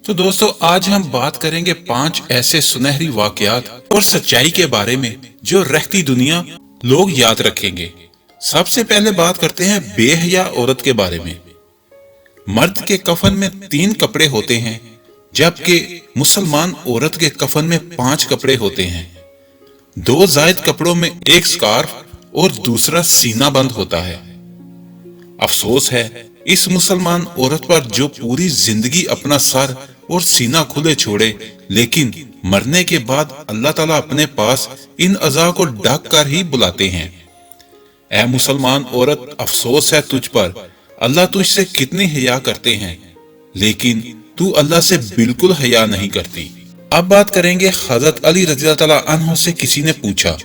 तो दोस्तों आज हम बात करेंगे 5 ऐसे सुनहरी वाकयात और सच्चाई के बारे में जो रहती दुनिया लोग याद रखेंगे। सबसे पहले बात करते हैं बेहया औरत के बारे में। मर्द के कफन में 3 कपड़े होते हैं, जबकि मुसलमान औरत के कफन में 5 कपड़े होते हैं। 2 जायद कपड़ों में एक स्कार्फ और दूसरा सीना बंद होता है। अफसोस है इस मुसलमान औरत पर जो पूरी जिंदगी अपना सर और सीना खुले छोड़े, लेकिन मरने के बाद अल्लाह ताला अपने पास इन अज़ा को ढक कर ही बुलाते हैं। ऐ मुसलमान औरत, अफसोस है तुझ पर, अल्लाह तुझसे कितनी हया करते हैं, लेकिन तू अल्लाह से बिल्कुल हया नहीं करती। अब बात करेंगे हजरत अली रज़ी अल्लाह अन्हु से किसी ने पूछा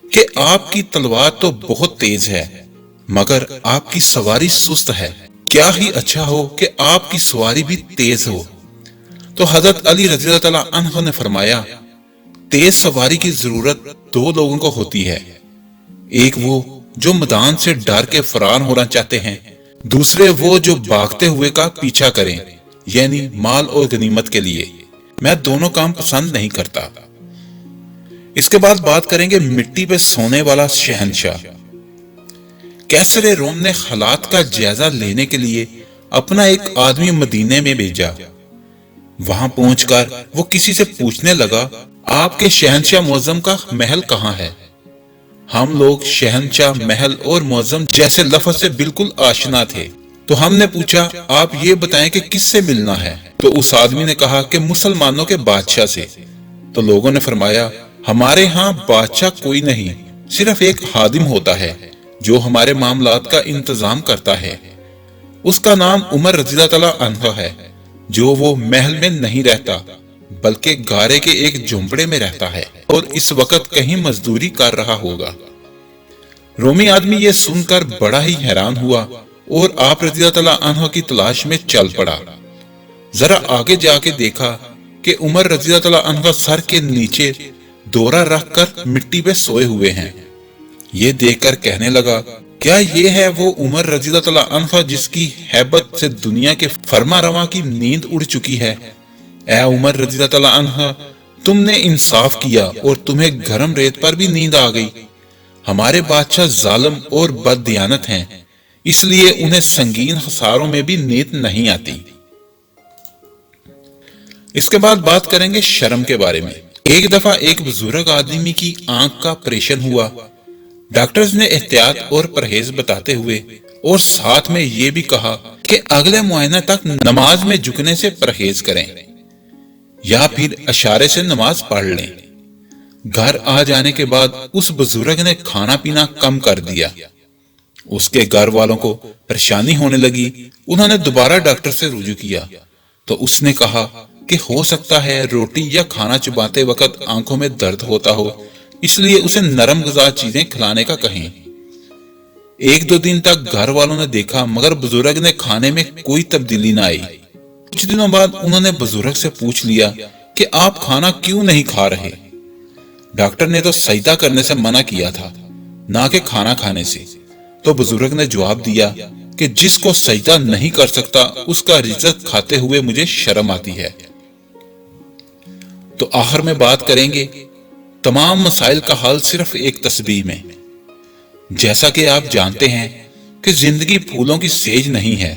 कि आपकी तलवार तो बहुत तेज है मगर आपकी सवारी सुस्त है, क्या ही अच्छा हो कि आपकी सवारी भी तेज हो। तो हजरत अली रज़ी अल्लाह अन्हु ने फरमाया, तेज सवारी की जरूरत 2 लोगों को होती है, एक वो जो मैदान से डर के फरार होना चाहते हैं, दूसरे वो जो भागते हुए का पीछा करें, यानी माल और गनीमत के लिए। मैं दोनों काम पसंद नहीं करता। इसके बाद बात करेंगे मिट्टी पे सोने वाला शहंशाह। कैसरे रोम ने हालात का जायजा लेने के लिए अपना एक आदमी मदीने में भेजा। वहां पहुंचकर वो किसी से पूछने लगा, आपके शहंशाह मुअज्जम का महल कहाँ है? हम लोग शहंशाह, महल और मुअज्जम जैसे लफ्ज से बिल्कुल आशना थे, तो हमने पूछा आप ये बताएं कि किससे मिलना है? तो उस आदमी ने कहा कि मुसलमानों के बादशाह से। तो लोगों ने फरमाया, हमारे यहाँ बादशाह कोई नहीं, सिर्फ एक हादिम होता है जो हमारे मामलात का इंतजाम करता है। उसका नाम उमर रज़ी अल्लाह अन्हु है, जो वो महल में नहीं रहता बल्कि गारे के एक झोंपड़े में रहता है और इस वक्त कहीं मजदूरी कर रहा होगा। रोमी आदमी ये सुनकर बड़ा ही हैरान हुआ और आप रज़ी अल्लाह अन्हु की तलाश में चल पड़ा। जरा आगे जाके देखा कि उमर रज़ी अल्लाह अन्हु सर के नीचे दौरा रखकर मिट्टी पे सोए हुए हैं। ये देखकर कहने लगा, क्या ये है वो उमर रज़ी अल्लाह अन्हु जिसकी हैबत से दुनिया के फरमा रवा की नींद उड़ चुकी है? ऐ उमर रज़ी अल्लाह अन्हु, तुमने इंसाफ किया और तुम्हें गरम रेत पर भी नींद आ गई। हमारे बादशाह जालिम और बददियानत हैं, इसलिए उन्हें संगीन हसारों में भी नींद नहीं आती। इसके बाद बात करेंगे शर्म के बारे में। एक दफा एक बुजुर्ग आदमी की आंख का ऑपरेशन हुआ। डॉक्टर्स ने एहतियात और परहेज बताते हुए और साथ में ये भी कहा कि अगले मुआयना तक नमाज में झुकने से परहेज करें या फिर इशारे से नमाज पढ़ लें। घर आ जाने के बाद उस बुजुर्ग ने खाना पीना कम कर दिया। उसके घर वालों को परेशानी होने लगी। उन्होंने दोबारा डॉक्टर से रुजू किया तो उसने कहा कि हो सकता है रोटी या खाना चबाते वक्त आंखों में दर्द होता हो, इसलिए उसे नरम ग़िज़ा चीजें खिलाने का कहें। 1-2 दिन तक घर वालों ने देखा मगर बुजुर्ग ने खाने में कोई तब्दीली ना आई। कुछ दिनों बाद उन्होंने बुजुर्ग से पूछ लिया कि आप खाना क्यों नहीं खा रहे? डॉक्टर ने तो सजदा करने से मना किया था, ना कि खाना खाने से। तो बुजुर्ग ने जवाब दिया कि जिसको सजदा नहीं कर सकता उसका रिज़्क खाते हुए मुझे शर्म आती है। तो आखिर में बात करेंगे तमाम मसाइल का हल सिर्फ एक तस्बीह में। जैसा कि आप जानते हैं कि जिंदगी फूलों की सेज नहीं है।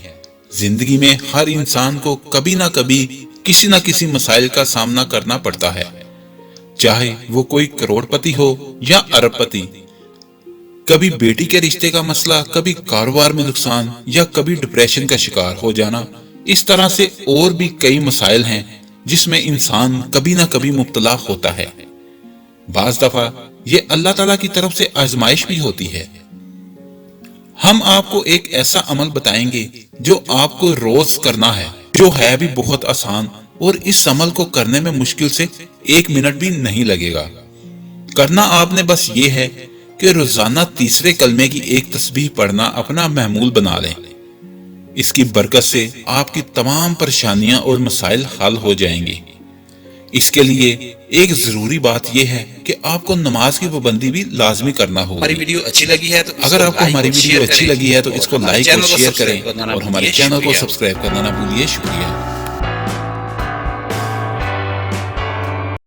जिंदगी में हर इंसान को कभी ना कभी किसी ना किसी मसाइल का सामना करना पड़ता है, चाहे वो कोई करोड़पति हो या अरबपति। कभी बेटी के रिश्ते का मसला, कभी कारोबार में नुकसान या कभी डिप्रेशन का शिकार हो जाना। इस तरह से और भी कई मसाइल हैं जिसमें इंसान कभी ना कभी मुब्तला होता है। बाज़ दफा ये अल्लाह ताला की तरफ से आजमाइश भी होती है। हम आपको एक ऐसा अमल बताएंगे जो आपको रोज करना है, जो है भी बहुत आसान, और इस अमल को करने में मुश्किल से 1 मिनट भी नहीं लगेगा। करना आपने बस ये है कि रोजाना तीसरे कलमे की एक तस्बीह पढ़ना अपना महमूल बना लें। इसकी बरकत से आपकी तमाम परेशानियां और मसाइल हल हो जाएंगी। इसके लिए एक जरूरी बात यह है कि आपको नमाज की पाबंदी भी लाजमी करना होगा। हमारी वीडियो अच्छी लगी है तो अगर आपको हमारी वीडियो अच्छी लगी है तो इसको लाइक और शेयर करें और हमारे चैनल को सब्सक्राइब करना ना भूलिए। शुक्रिया।